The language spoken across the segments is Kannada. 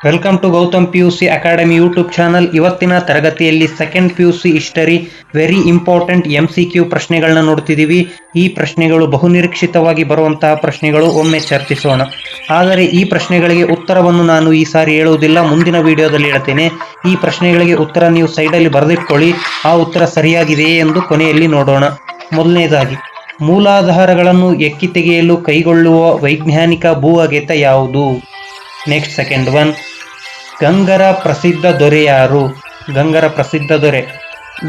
Welcome to Gautam PUC academy YouTube channel. ಇವತ್ತಿನ ತರಗತಿಯಲ್ಲಿ second PUC history very important MCQ ಪ್ರಶ್ನೆಗಳನ್ನ ನೋಡ್ತಿದ್ದೀವಿ. ಈ ಪ್ರಶ್ನೆಗಳು ಬಹುನಿರೀಕ್ಷಿತವಾಗಿ ಬರುವಂತಹ ಪ್ರಶ್ನೆಗಳು. ಒಮ್ಮೆ ಚರ್ಚಿಸೋಣ. ಆದರೆ ಈ ಪ್ರಶ್ನೆಗಳಿಗೆ ಉತ್ತರವನ್ನು ನಾನು ಈ ಸಾರಿ ಹೇಳುವುದಿಲ್ಲ, ಮುಂದಿನ ವಿಡಿಯೋದಲ್ಲಿ ಹೇಳ್ತೇನೆ. ಈ ಪ್ರಶ್ನೆಗಳಿಗೆ ಉತ್ತರ ನೀವು ಸೈಡಲ್ಲಿ ಬರೆದಿಟ್ಕೊಳ್ಳಿ. ಆ ಉತ್ತರ ಸರಿಯಾಗಿದೆಯೇ ಎಂದು ಕೊನೆಯಲ್ಲಿ ನೋಡೋಣ. ಮೊದಲನೇದಾಗಿ, ಮೂಲಾಧಾರಗಳನ್ನು ಎಕ್ಕಿ ತೆಗೆಯಲು ಕೈಗೊಳ್ಳುವ ವೈಜ್ಞಾನಿಕ ಭೂ ಅಗೆತ ಯಾವುದು? ನೆಕ್ಸ್ಟ್ ಸೆಕೆಂಡ್ ಒನ್, ಗಂಗರ ಪ್ರಸಿದ್ಧ ದೊರೆ ಯಾರು? ಗಂಗರ ಪ್ರಸಿದ್ಧ ದೊರೆ,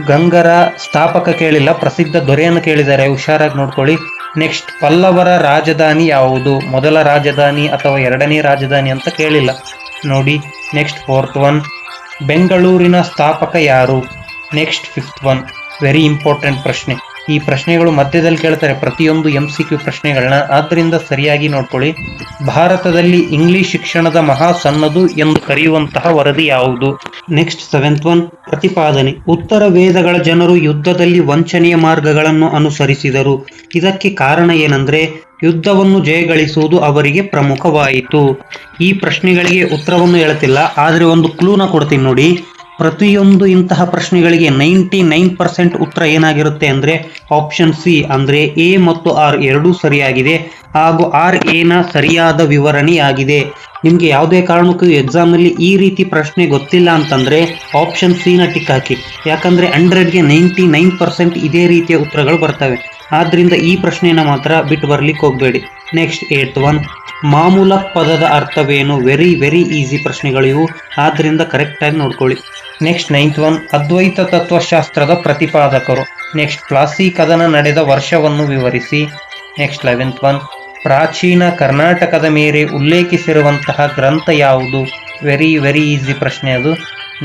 ಗಂಗರ ಸ್ಥಾಪಕ ಕೇಳಿಲ್ಲ, ಪ್ರಸಿದ್ಧ ದೊರೆಯನ್ನು ಕೇಳಿದ್ದಾರೆ, ಹುಷಾರಾಗಿ ನೋಡ್ಕೊಳ್ಳಿ. ನೆಕ್ಸ್ಟ್, ಪಲ್ಲವರ ರಾಜಧಾನಿ ಯಾವುದು? ಮೊದಲ ರಾಜಧಾನಿ ಅಥವಾ ಎರಡನೇ ರಾಜಧಾನಿ ಅಂತ ಕೇಳಿಲ್ಲ, ನೋಡಿ. ನೆಕ್ಸ್ಟ್ ಫೋರ್ತ್ ಒನ್, ಬೆಂಗಳೂರಿನ ಸ್ಥಾಪಕ ಯಾರು? Next fifth one, very important ಪ್ರಶ್ನೆ. ಈ ಪ್ರಶ್ನೆಗಳು ಮಧ್ಯದಲ್ಲಿ ಕೇಳ್ತಾರೆ ಪ್ರತಿಯೊಂದು MCQ ಪ್ರಶ್ನೆಗಳನ್ನ, ಆದ್ದರಿಂದ ಸರಿಯಾಗಿ ನೋಡ್ಕೊಳ್ಳಿ. ಭಾರತದಲ್ಲಿ ಇಂಗ್ಲಿಷ್ ಶಿಕ್ಷಣದ ಮಹಾ ಸನ್ನದು ಎಂದು ಕರೆಯುವಂತಹ ವರದಿ ಯಾವುದು? ನೆಕ್ಸ್ಟ್ ಸೆವೆಂತ್ ಒನ್, ಪ್ರತಿಪಾದನೆ. ಉತ್ತರ ವೇದಗಳ ಜನರು ಯುದ್ಧದಲ್ಲಿ ವಂಚನೆಯ ಮಾರ್ಗಗಳನ್ನು ಅನುಸರಿಸಿದರು. ಇದಕ್ಕೆ ಕಾರಣ ಏನಂದ್ರೆ ಯುದ್ಧವನ್ನು ಜಯಗಳಿಸುವುದು ಅವರಿಗೆ ಪ್ರಮುಖವಾಯಿತು. ಈ ಪ್ರಶ್ನೆಗಳಿಗೆ ಉತ್ತರವನ್ನು ಹೇಳ್ತಿಲ್ಲ, ಆದರೆ ಒಂದು ಕ್ಲೂನ ಕೊಡ್ತೀನಿ ನೋಡಿ. ಪ್ರತಿಯೊಂದು ಇಂತಹ ಪ್ರಶ್ನೆಗಳಿಗೆ 99% ಉತ್ತರ ಏನಾಗಿರುತ್ತೆ ಅಂದ್ರೆ ಆಪ್ಷನ್ ಸಿ, ಅಂದ್ರೆ A ಮತ್ತು R ಎರಡೂ ಸರಿಯಾಗಿದೆ, ಹಾಗೂ RA ನ ಸರಿಯಾದ ವಿವರಣೆಯಾಗಿದೆ. ನಿಮ್ಗೆ ಯಾವುದೇ ಕಾರಣಕ್ಕೂ ಎಕ್ಸಾಮ್ ನಲ್ಲಿ ಈ ರೀತಿ ಪ್ರಶ್ನೆ ಗೊತ್ತಿಲ್ಲ ಅಂತಂದ್ರೆ ಆಪ್ಷನ್ ಸಿ ನ ಟಿಕ್ ಹಾಕಿ. ಯಾಕಂದ್ರೆ 100ಗೆ 99% ಇದೇ ರೀತಿಯ ಉತ್ತರಗಳು ಬರ್ತವೆ. ಆದ್ರಿಂದ ಈ ಪ್ರಶ್ನೆನ ಮಾತ್ರ ಬಿಟ್ಟು ಬರ್ಲಿಕ್ಕೆ ಹೋಗ್ಬೇಡಿ. ನೆಕ್ಸ್ಟ್ ಏಟ್ ಒನ್, ಮಾಮೂಲ ಪದದ ಅರ್ಥವೇನು? ವೆರಿ ಈಸಿ ಪ್ರಶ್ನೆಗಳು ಇವು, ಆದ್ರಿಂದ ಕರೆಕ್ಟ್ ಆಗಿ ನೋಡ್ಕೊಳ್ಳಿ. ನೆಕ್ಸ್ಟ್ ನೈನ್ತ್ ಒನ್, ಅದ್ವೈತ ತತ್ವಶಾಸ್ತ್ರದ ಪ್ರತಿಪಾದಕರು. ನೆಕ್ಸ್ಟ್, ಪ್ಲಾಸಿ ಕದನ ನಡೆದ ವರ್ಷವನ್ನು ವಿವರಿಸಿ. ನೆಕ್ಸ್ಟ್ 11th ಒನ್, ಪ್ರಾಚೀನ ಕರ್ನಾಟಕದ ಮೇಲೆ ಉಲ್ಲೇಖಿಸಿರುವಂತಹ ಗ್ರಂಥ ಯಾವುದು? ವೆರಿ ಈಸಿ ಪ್ರಶ್ನೆ ಅದು.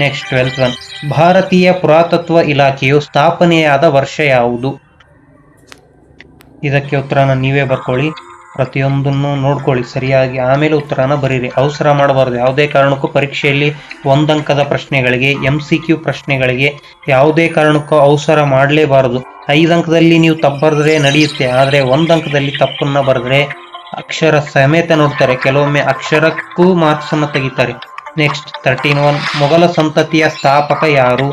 ನೆಕ್ಸ್ಟ್ 12th ಒನ್, ಭಾರತೀಯ ಪುರಾತತ್ವ ಇಲಾಖೆಯು ಸ್ಥಾಪನೆಯಾದ ವರ್ಷ ಯಾವುದು? ಇದಕ್ಕೆ ಉತ್ತರನ ನೀವೇ ಬರ್ಕೊಳ್ಳಿ, ಪ್ರತಿಯೊಂದನ್ನು ನೋಡ್ಕೊಳ್ಳಿ ಸರಿಯಾಗಿ, ಆಮೇಲೆ ಉತ್ತರನ ಬರೀರಿ. ಅವಸರ ಮಾಡಬಾರ್ದು ಯಾವುದೇ ಕಾರಣಕ್ಕೂ. ಪರೀಕ್ಷೆಯಲ್ಲಿ 1 ಅಂಕದ ಪ್ರಶ್ನೆಗಳಿಗೆ, MCQ ಪ್ರಶ್ನೆಗಳಿಗೆ ಯಾವುದೇ ಕಾರಣಕ್ಕೂ ಅವಸರ ಮಾಡಲೇಬಾರದು. 5 ಅಂಕದಲ್ಲಿ ನೀವು ತಪ್ಪು ಬರೆದ್ರೆ ನಡೆಯುತ್ತೆ, ಆದರೆ 1 ಅಂಕದಲ್ಲಿ ತಪ್ಪನ್ನ ಬರೆದ್ರೆ ಅಕ್ಷರ ಸಮೇತ ನೋಡ್ತಾರೆ, ಕೆಲವೊಮ್ಮೆ ಅಕ್ಷರಕ್ಕೂ ಮಾರ್ಕ್ಸ್ ಅನ್ನು ತೆಗಿತಾರೆ. ನೆಕ್ಸ್ಟ್ 13 ಒನ್, ಮೊಘಲ ಸಂತತಿಯ ಸ್ಥಾಪಕ ಯಾರು?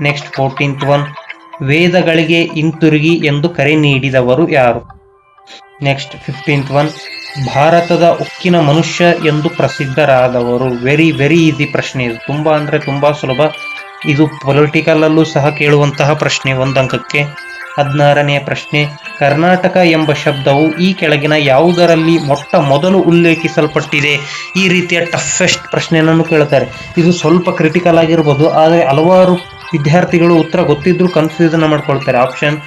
ನೆಕ್ಸ್ಟ್ 14th ಒನ್, ವೇದಗಳಿಗೆ ಹಿಂತಿರುಗಿ ಎಂದು ಕರೆ ನೀಡಿದವರು ಯಾರು? ನೆಕ್ಸ್ಟ್ 15th ಒನ್, ಭಾರತದ ಉಕ್ಕಿನ ಮನುಷ್ಯ ಎಂದು ಪ್ರಸಿದ್ಧರಾದವರು. ವೆರಿ ಈಸಿ ಪ್ರಶ್ನೆ ಇದು, ತುಂಬಾ ಅಂದ್ರೆ ತುಂಬಾ ಸುಲಭ. ಇದು ಪೊಲಿಟಿಕಲ್ ಅಲ್ಲೂ ಸಹ ಕೇಳುವಂತಹ ಪ್ರಶ್ನೆ 1 ಅಂಕಕ್ಕೆ. 16ನೇ ಪ್ರಶ್ನೆ, ಕರ್ನಾಟಕ ಎಂಬ ಶಬ್ದವು ಈ ಕೆಳಗಿನ ಯಾವುದರಲ್ಲಿ ಮೊಟ್ಟ ಮೊದಲು ಉಲ್ಲೇಖಿಸಲ್ಪಟ್ಟಿದೆ? ಈ ರೀತಿಯ ಟಫೆಸ್ಟ್ ಪ್ರಶ್ನೆಯನ್ನು ಕೇಳ್ತಾರೆ. ಇದು ಸ್ವಲ್ಪ ಕ್ರಿಟಿಕಲ್ ಆಗಿರ್ಬೋದು, ಆದರೆ ಹಲವಾರು ವಿದ್ಯಾರ್ಥಿಗಳು ಉತ್ತರ ಗೊತ್ತಿದ್ರು ಕನ್ಫ್ಯೂಷನ್ ಮಾಡ್ಕೊಳ್ತಾರೆ. ಆಪ್ಷನ್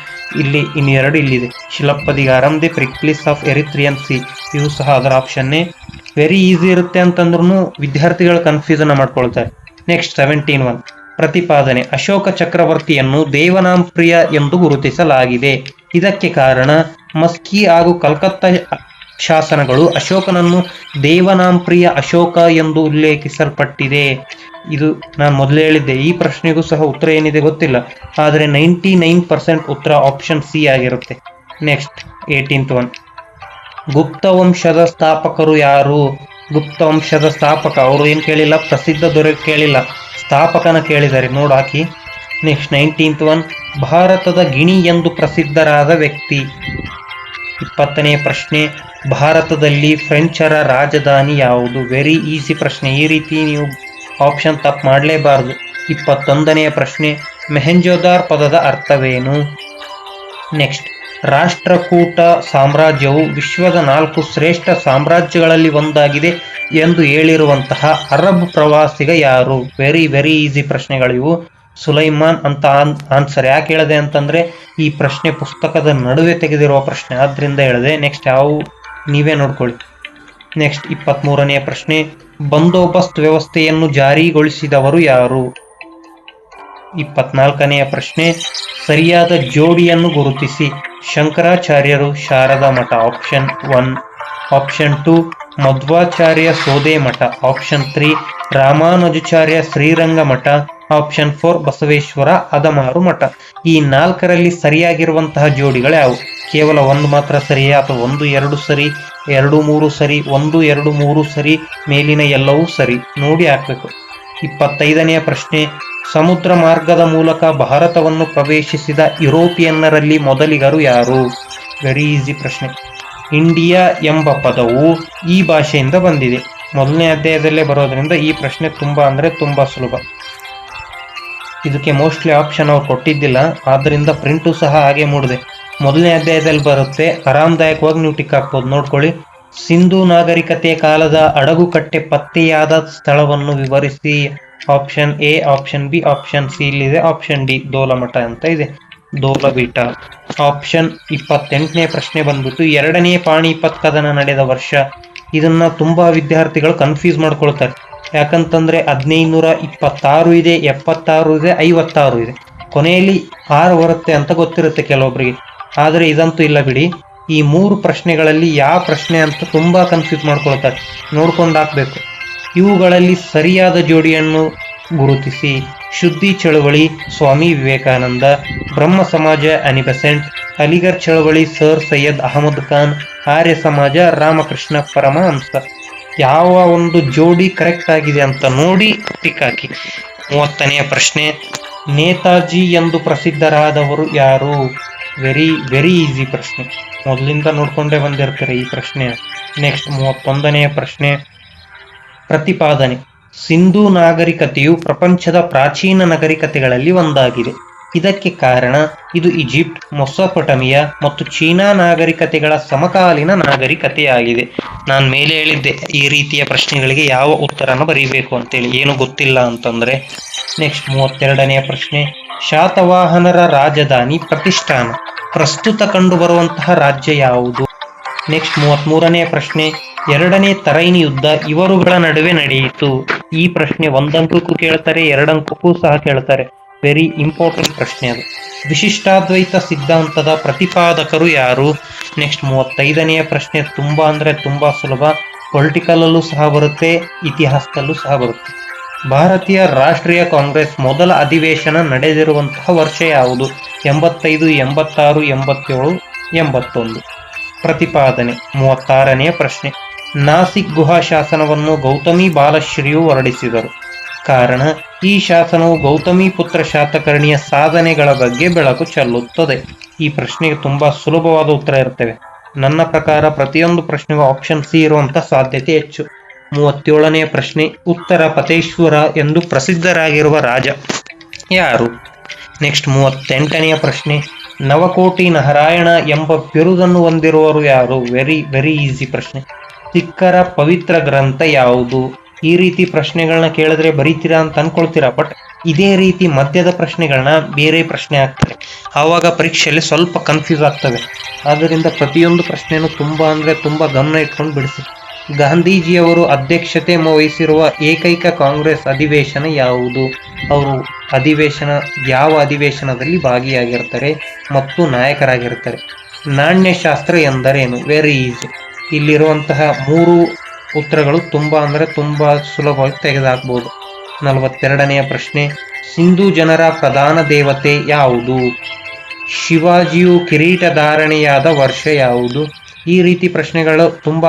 ಇಲ್ಲಿ ಇನ್ನೆರಡು ಇಲ್ಲಿದೆ, ಶಿಲಪ್ಪದಿಗಾರಂ, ದಿ ಪ್ರಿಕ್ಲಿಸ್ ಆಫ್ ಎರಿಥ್ರಿಯನ್ ಸಿ, ಇವು ಸಹ ಅದರ ಆಪ್ಷನ್ನೇ. ವೆರಿ ಈಸಿ ಇರುತ್ತೆ ಅಂತಂದ್ರೂ ವಿದ್ಯಾರ್ಥಿಗಳು ಕನ್ಫ್ಯೂಷನ್ ಮಾಡ್ಕೊಳ್ತಾರೆ. ನೆಕ್ಸ್ಟ್ 17 ಒನ್, ಪ್ರತಿಪಾದನೆ. ಅಶೋಕ ಚಕ್ರವರ್ತಿಯನ್ನು ದೇವನಾಂಪ್ರಿಯ ಎಂದು ಗುರುತಿಸಲಾಗಿದೆ. ಇದಕ್ಕೆ ಕಾರಣ ಮಸ್ಕಿ ಹಾಗೂ ಕಲ್ಕತ್ತಾ ಶಾಸನಗಳು ಅಶೋಕನನ್ನು ದೇವನಾಂಪ್ರಿಯ ಅಶೋಕ ಎಂದು ಉಲ್ಲೇಖಿಸಲ್ಪಟ್ಟಿದೆ. ಇದು ನಾನು ಮೊದಲೇ ಹೇಳಿದ್ದೆ, ಈ ಪ್ರಶ್ನೆಗೂ ಸಹ ಉತ್ತರ ಏನಿದೆ ಗೊತ್ತಿಲ್ಲ, ಆದರೆ 99% ಉತ್ತರ ಆಪ್ಷನ್ ಸಿ ಆಗಿರುತ್ತೆ. ನೆಕ್ಸ್ಟ್ 18th ಒನ್, ಗುಪ್ತ ವಂಶದ ಸ್ಥಾಪಕರು ಯಾರು? ಗುಪ್ತ ವಂಶದ ಸ್ಥಾಪಕ ಅವರು ಏನು ಕೇಳಿಲ್ಲ, ಪ್ರಸಿದ್ಧ ದೊರೆ ಕೇಳಿಲ್ಲ, ಸ್ಥಾಪಕನ ಕೇಳಿದ್ದಾರೆ, ನೋಡಾಕಿ. ನೆಕ್ಸ್ಟ್ 19th ಒನ್, ಭಾರತದ ಗಿಣಿ ಎಂದು ಪ್ರಸಿದ್ಧರಾದ ವ್ಯಕ್ತಿ. 20ನೇ ಪ್ರಶ್ನೆ, ಭಾರತದಲ್ಲಿ ಫ್ರೆಂಚರ ರಾಜಧಾನಿ ಯಾವುದು? ವೆರಿ ಈಸಿ ಪ್ರಶ್ನೆ, ಈ ರೀತಿ ನೀವು ಆಪ್ಷನ್ ತಪ್ಪು ಮಾಡಲೇಬಾರದು. 21ನೇ ಪ್ರಶ್ನೆ, ಮೆಹೆಂಜೋದಾರ್ ಪದದ ಅರ್ಥವೇನು? ನೆಕ್ಸ್ಟ್, ರಾಷ್ಟ್ರಕೂಟ ಸಾಮ್ರಾಜ್ಯವು ವಿಶ್ವದ 4 ಶ್ರೇಷ್ಠ ಸಾಮ್ರಾಜ್ಯಗಳಲ್ಲಿ ಒಂದಾಗಿದೆ ಎಂದು ಹೇಳಿರುವಂತಹ ಅರಬ್ ಪ್ರವಾಸಿಗ ಯಾರು? Very easy ಪ್ರಶ್ನೆಗಳಿವು. ಸುಲೈಮಾನ್ ಅಂತ ಆನ್ಸರ್. ಯಾಕೆ ಹೇಳಿದೆ ಅಂತಂದ್ರೆ ಈ ಪ್ರಶ್ನೆ ಪುಸ್ತಕದ ನಡುವೆ ತೆಗೆದಿರುವ ಪ್ರಶ್ನೆ, ಆದ್ರಿಂದ ಹೇಳಿದೆ. ನೆಕ್ಸ್ಟ್ ಯಾವ ನೀವೇ ನೋಡ್ಕೊಳ್ಳಿ. ನೆಕ್ಸ್ಟ್ 23ನೇ ಪ್ರಶ್ನೆ, ಬಂದೋಬಸ್ತ್ ವ್ಯವಸ್ಥೆಯನ್ನು ಜಾರಿಗೊಳಿಸಿದವರು ಯಾರು? 24ನೇ ಪ್ರಶ್ನೆ, ಸರಿಯಾದ ಜೋಡಿಯನ್ನು ಗುರುತಿಸಿ. ಶಂಕರಾಚಾರ್ಯರು, ಶಾರದಾ ಮಠ, ಆಪ್ಷನ್ 1. ಆಪ್ಷನ್ 2, ಮಧ್ವಾಚಾರ್ಯ ಸೋದೆ ಮಠ. ಆಪ್ಷನ್ 3, ರಾಮಾನುಜಾಚಾರ್ಯ ಶ್ರೀರಂಗ ಮಠ. ಆಪ್ಷನ್ 4 ಬಸವೇಶ್ವರ ಅದಮಾರು ಮಠ. ಈ 4ರಲ್ಲಿ ಸರಿಯಾಗಿರುವಂತಹ ಜೋಡಿಗಳು ಯಾವುವು? ಕೇವಲ ಒಂದು ಮಾತ್ರ ಸರಿಯೇ ಅಥವಾ 1 2 ಸರಿ, 2 3 ಸರಿ, 1 2 3 ಸರಿ, ಮೇಲಿನ ಎಲ್ಲವೂ ಸರಿ ನೋಡಿ ಹಾಕ್ಬೇಕು. 25ನೆಯ ಪ್ರಶ್ನೆ, ಸಮುದ್ರ ಮಾರ್ಗದ ಮೂಲಕ ಭಾರತವನ್ನು ಪ್ರವೇಶಿಸಿದ ಯುರೋಪಿಯನ್ನರಲ್ಲಿ ಮೊದಲಿಗರು ಯಾರು? ವೆರಿ ಈಸಿ ಪ್ರಶ್ನೆ. ಇಂಡಿಯಾ ಎಂಬ ಪದವು ಈ ಭಾಷೆಯಿಂದ ಬಂದಿದೆ. ಮೊದಲನೇ ಅಧ್ಯಾಯದಲ್ಲೇ ಬರೋದ್ರಿಂದ ಈ ಪ್ರಶ್ನೆ ತುಂಬಾ ಸುಲಭ. ಇದಕ್ಕೆ ಮೋಸ್ಟ್ಲಿ ಆಪ್ಷನ್ ಅವ್ರು ಕೊಟ್ಟಿದ್ದಿಲ್ಲ, ಆದ್ರಿಂದ ಪ್ರಿಂಟು ಸಹ ಹಾಗೆ ಮೂಡಿದೆ. ಮೊದಲನೇ ಅಧ್ಯಾಯದಲ್ಲಿ ಬರುತ್ತೆ, ಆರಾಮದಾಯಕವಾಗಿ ನೀವು ಟಿಕ್ ಹಾಕ್ಬೋದು. ನೋಡ್ಕೊಳ್ಳಿ. ಸಿಂಧೂ ನಾಗರಿಕತೆಯ ಕಾಲದ ಅಡಗುಕಟ್ಟೆ ಪತ್ತೆಯಾದ ಸ್ಥಳವನ್ನು ವಿವರಿಸಿ. Option A, option B, option C ಇಲ್ಲಿದೆ, ಆಪ್ಷನ್ ಡಿ ದೋಲಮಠ ಅಂತ ಇದೆ, ದೋಲಬೀಟ. ಆಪ್ಷನ್ 28ನೇ ಪ್ರಶ್ನೆ ಬಂದ್ಬಿಟ್ಟು, 2ನೇ ಪಾಣಿಪತ್ ಕದನ ನಡೆದ ವರ್ಷ. ಇದನ್ನ ತುಂಬಾ ವಿದ್ಯಾರ್ಥಿಗಳು ಕನ್ಫ್ಯೂಸ್ ಮಾಡ್ಕೊಳ್ತಾರೆ. ಯಾಕಂತಂದ್ರೆ 1526 ಇದೆ, 76 ಇದೆ, 56 ಇದೆ. ಕೊನೆಯಲ್ಲಿ 6 ಬರುತ್ತೆ ಅಂತ ಗೊತ್ತಿರುತ್ತೆ ಕೆಲವೊಬ್ಬರಿಗೆ, ಆದ್ರೆ ಇದಂತೂ ಇಲ್ಲ ಬಿಡಿ. ಈ 3 ಪ್ರಶ್ನೆಗಳಲ್ಲಿ ಯಾವ ಪ್ರಶ್ನೆ ಅಂತ ತುಂಬಾ ಕನ್ಫ್ಯೂಸ್ ಮಾಡ್ಕೊಳ್ತಾರೆ, ನೋಡ್ಕೊಂಡು ಹಾಕ್ಬೇಕು. ಇವುಗಳಲ್ಲಿ ಸರಿಯಾದ ಜೋಡಿಯನ್ನು ಗುರುತಿಸಿ. ಶುದ್ಧಿ ಚಳವಳಿ ಸ್ವಾಮಿ ವಿವೇಕಾನಂದ, ಬ್ರಹ್ಮ ಸಮಾಜ ಅನಿ ಬೆಸೆಂಟ್, ಅಲಿಗರ್ ಚಳವಳಿ ಸರ್ ಸೈಯದ್ ಅಹಮದ್ ಖಾನ್, ಆರ್ಯ ಸಮಾಜ ರಾಮಕೃಷ್ಣ ಪರಮಹಂಸ. ಯಾವ ಒಂದು ಜೋಡಿ ಕರೆಕ್ಟ್ ಆಗಿದೆ ಅಂತ ನೋಡಿ ಟಿಕ್ ಹಾಕಿ. 30ನೆಯ ಪ್ರಶ್ನೆ, ನೇತಾಜಿ ಎಂದು ಪ್ರಸಿದ್ಧರಾದವರು ಯಾರು? ವೆರಿ ಈಸಿ ಪ್ರಶ್ನೆ, ಮೊದಲಿಂದ ನೋಡ್ಕೊಂಡೇ ಬಂದಿರ್ತಾರೆ ಈ ಪ್ರಶ್ನೆ. ನೆಕ್ಸ್ಟ್ 31ನೆಯ ಪ್ರಶ್ನೆ, ಪ್ರತಿಪಾದನೆ. ಸಿಂಧೂ ನಾಗರಿಕತೆಯು ಪ್ರಪಂಚದ ಪ್ರಾಚೀನ ನಾಗರಿಕತೆಗಳಲ್ಲಿ ಒಂದಾಗಿದೆ. ಇದಕ್ಕೆ ಕಾರಣ ಇದು ಈಜಿಪ್ಟ್, ಮೊಸೊಪೊಟಮಿಯಾ ಮತ್ತು ಚೀನಾ ನಾಗರಿಕತೆಗಳ ಸಮಕಾಲೀನ ನಾಗರಿಕತೆಯಾಗಿದೆ. ನಾನು ಮೇಲೆ ಹೇಳಿದ್ದೆ ಈ ರೀತಿಯ ಪ್ರಶ್ನೆಗಳಿಗೆ ಯಾವ ಉತ್ತರನ ಬರೀಬೇಕು ಅಂತೇಳಿ, ಏನು ಗೊತ್ತಿಲ್ಲ ಅಂತಂದ್ರೆ. ನೆಕ್ಸ್ಟ್ 32ನೆಯ ಪ್ರಶ್ನೆ, ಶಾತವಾಹನರ ರಾಜಧಾನಿ ಪ್ರತಿಷ್ಠಾನ ಪ್ರಸ್ತುತ ಕಂಡು ಬರುವಂತಹ ರಾಜ್ಯ ಯಾವುದು? ನೆಕ್ಸ್ಟ್ 33ನೇ ಪ್ರಶ್ನೆ, 2ನೇ ತರೈನಿ ಯುದ್ಧ ಇವರುಗಳ ನಡುವೆ ನಡೆಯಿತು. ಈ ಪ್ರಶ್ನೆ 1 ಅಂಕಕ್ಕೂ ಕೇಳ್ತಾರೆ, 2 ಅಂಕಕ್ಕೂ ಸಹ ಕೇಳ್ತಾರೆ. ವೆರಿ ಇಂಪಾರ್ಟೆಂಟ್ ಪ್ರಶ್ನೆ ಅದು. ವಿಶಿಷ್ಟಾದ್ವೈತ ಸಿದ್ಧಾಂತದ ಪ್ರತಿಪಾದಕರು ಯಾರು? ನೆಕ್ಸ್ಟ್ 35ನೆಯ ಪ್ರಶ್ನೆ ತುಂಬಾ ಸುಲಭ. ಪೊಲಿಟಿಕಲ್ ಅಲ್ಲೂ ಸಹ ಬರುತ್ತೆ, ಇತಿಹಾಸದಲ್ಲೂ ಸಹ ಬರುತ್ತೆ. ಭಾರತೀಯ ರಾಷ್ಟ್ರೀಯ ಕಾಂಗ್ರೆಸ್ ಮೊದಲ ಅಧಿವೇಶನ ನಡೆದಿರುವಂತಹ ವರ್ಷ ಯಾವುದು? 85, 86, 87, 81. ಪ್ರತಿಪಾದನೆ. 36ನೆಯ ಪ್ರಶ್ನೆ, ನಾಸಿಕ್ ಗುಹಾ ಶಾಸನವನ್ನು ಗೌತಮಿ ಬಾಲಶ್ರೀಯು ಹೊರಡಿಸಿದರು. ಕಾರಣ, ಈ ಶಾಸನವು ಗೌತಮಿ ಪುತ್ರ ಶಾತಕರ್ಣಿಯ ಸಾಧನೆಗಳ ಬಗ್ಗೆ ಬೆಳಕು ಚೆಲ್ಲುತ್ತದೆ. ಈ ಪ್ರಶ್ನೆಗೆ ತುಂಬಾ ಸುಲಭವಾದ ಉತ್ತರ ಇರ್ತವೆ. ನನ್ನ ಪ್ರಕಾರ ಪ್ರತಿಯೊಂದು ಪ್ರಶ್ನೆಗೂ ಆಪ್ಷನ್ ಸಿ ಇರುವಂತ ಸಾಧ್ಯತೆ ಹೆಚ್ಚು. 37ನೆಯ ಪ್ರಶ್ನೆ, ಉತ್ತರ ಪತೇಶ್ವರ ಎಂದು ಪ್ರಸಿದ್ಧರಾಗಿರುವ ರಾಜ ಯಾರು? ನೆಕ್ಸ್ಟ್ 38ನೆಯ ಪ್ರಶ್ನೆ, ನವಕೋಟಿ ನಾರಾಯಣ ಎಂಬ ಬಿರುದನ್ನು ಹೊಂದಿರುವವರು ಯಾರು? ವೆರಿ ಈಸಿ ಪ್ರಶ್ನೆ. ಸಿಖ್ಖರ ಪವಿತ್ರ ಗ್ರಂಥ ಯಾವುದು? ಈ ರೀತಿ ಪ್ರಶ್ನೆಗಳನ್ನ ಕೇಳಿದ್ರೆ ಬರೀತೀರಾ ಅಂತ ಅನ್ಕೊಳ್ತೀರಾ, ಬಟ್ ಇದೇ ರೀತಿ ಮಧ್ಯದ ಪ್ರಶ್ನೆಗಳನ್ನ ಬೇರೆ ಪ್ರಶ್ನೆ ಆಗ್ತವೆ, ಆವಾಗ ಪರೀಕ್ಷೆಯಲ್ಲಿ ಸ್ವಲ್ಪ ಕನ್ಫ್ಯೂಸ್ ಆಗ್ತವೆ. ಆದ್ದರಿಂದ ಪ್ರತಿಯೊಂದು ಪ್ರಶ್ನೆನೂ ತುಂಬಾ ಗಮನ ಇಟ್ಕೊಂಡು ಬಿಡಿಸಿ. ಗಾಂಧೀಜಿಯವರು ಅಧ್ಯಕ್ಷತೆ ವಹಿಸಿರುವ ಏಕೈಕ ಕಾಂಗ್ರೆಸ್ ಅಧಿವೇಶನ ಯಾವುದು? ಅವರು ಯಾವ ಅಧಿವೇಶನದಲ್ಲಿ ಭಾಗಿಯಾಗಿರ್ತಾರೆ ಮತ್ತು ನಾಯಕರಾಗಿರ್ತಾರೆ? ನಾಣ್ಯಶಾಸ್ತ್ರ ಎಂದರೇನು? Very easy. ಇಲ್ಲಿರುವಂತಹ 3 ಉತ್ತರಗಳು ತುಂಬಾ ಸುಲಭವಾಗಿ ತೆಗೆದುಹಾಕಬಹುದು. 42ನೆಯ ಪ್ರಶ್ನೆ, ಸಿಂಧೂ ಜನರ ಪ್ರಧಾನ ದೇವತೆ ಯಾವುದು? ಶಿವಾಜಿಯು ಕಿರೀಟಧಾರಣೆಯಾದ ವರ್ಷ ಯಾವುದು? ಈ ರೀತಿ ಪ್ರಶ್ನೆಗಳು ತುಂಬಾ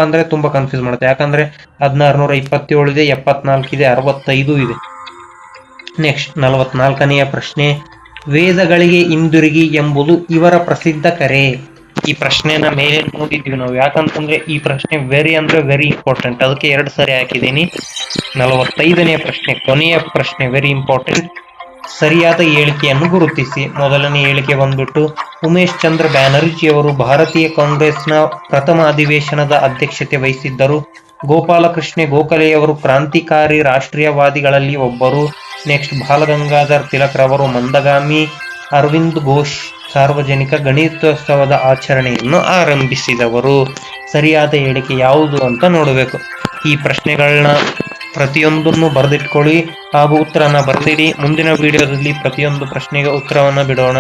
ಕನ್ಫ್ಯೂಸ್ ಮಾಡುತ್ತೆ. ಯಾಕಂದ್ರೆ 1627 ಇದೆ, 74 ಇದೆ, 65 ಇದೆ. ನೆಕ್ಸ್ಟ್ 44ನೆಯ ಪ್ರಶ್ನೆ, ವೇದಗಳಿಗೆ ಹಿಂದಿರುಗಿ ಎಂಬುದು ಇವರ ಪ್ರಸಿದ್ಧ ಕರೆ. ಈ ಪ್ರಶ್ನೆನ ಮೇಲೆ ನೋಡಿದ್ವಿ ನಾವು, ಯಾಕಂತಂದ್ರೆ ಈ ಪ್ರಶ್ನೆ ವೆರಿ ಇಂಪಾರ್ಟೆಂಟ್, ಅದಕ್ಕೆ 2 ಸರಿ ಹಾಕಿದ್ದೀನಿ. 45ನೆಯ ಪ್ರಶ್ನೆ, ಕೊನೆಯ ಪ್ರಶ್ನೆ, ವೆರಿ ಇಂಪಾರ್ಟೆಂಟ್. ಸರಿಯಾದ ಹೇಳಿಕೆಯನ್ನು ಗುರುತಿಸಿ. ಮೊದಲನೇ ಹೇಳಿಕೆ ಬಂದ್ಬಿಟ್ಟು, ಉಮೇಶ್ ಚಂದ್ರ ಬ್ಯಾನರ್ಜಿಯವರು ಭಾರತೀಯ ಕಾಂಗ್ರೆಸ್ನ ಪ್ರಥಮ ಅಧಿವೇಶನದ ಅಧ್ಯಕ್ಷತೆ ವಹಿಸಿದ್ದರು. ಗೋಪಾಲಕೃಷ್ಣ ಗೋಖಲೆಯವರು ಕ್ರಾಂತಿಕಾರಿ ರಾಷ್ಟ್ರೀಯವಾದಿಗಳಲ್ಲಿ ಒಬ್ಬರು. ನೆಕ್ಸ್ಟ್, ಬಾಲಗಂಗಾಧರ್ ತಿಲಕ್ ರವರು ಮಂದಗಾಮಿ. ಅರವಿಂದ್ ಘೋಷ್ ಸಾರ್ವಜನಿಕ ಗಣಿತೋತ್ಸವದ ಆಚರಣೆಯನ್ನು ಆರಂಭಿಸಿದವರು. ಸರಿಯಾದ ಹೇಳಿಕೆ ಯಾವುದು ಅಂತ ನೋಡಬೇಕು. ಈ ಪ್ರಶ್ನೆಗಳನ್ನ ಪ್ರತಿಯೊಂದನ್ನು ಬರೆದಿಟ್ಕೊಳ್ಳಿ ಹಾಗೂ ಉತ್ತರನ ಬರೆದಿಡಿ. ಮುಂದಿನ ವಿಡಿಯೋದಲ್ಲಿ ಪ್ರತಿಯೊಂದು ಪ್ರಶ್ನೆಗೆ ಉತ್ತರವನ್ನು ಬಿಡೋಣ.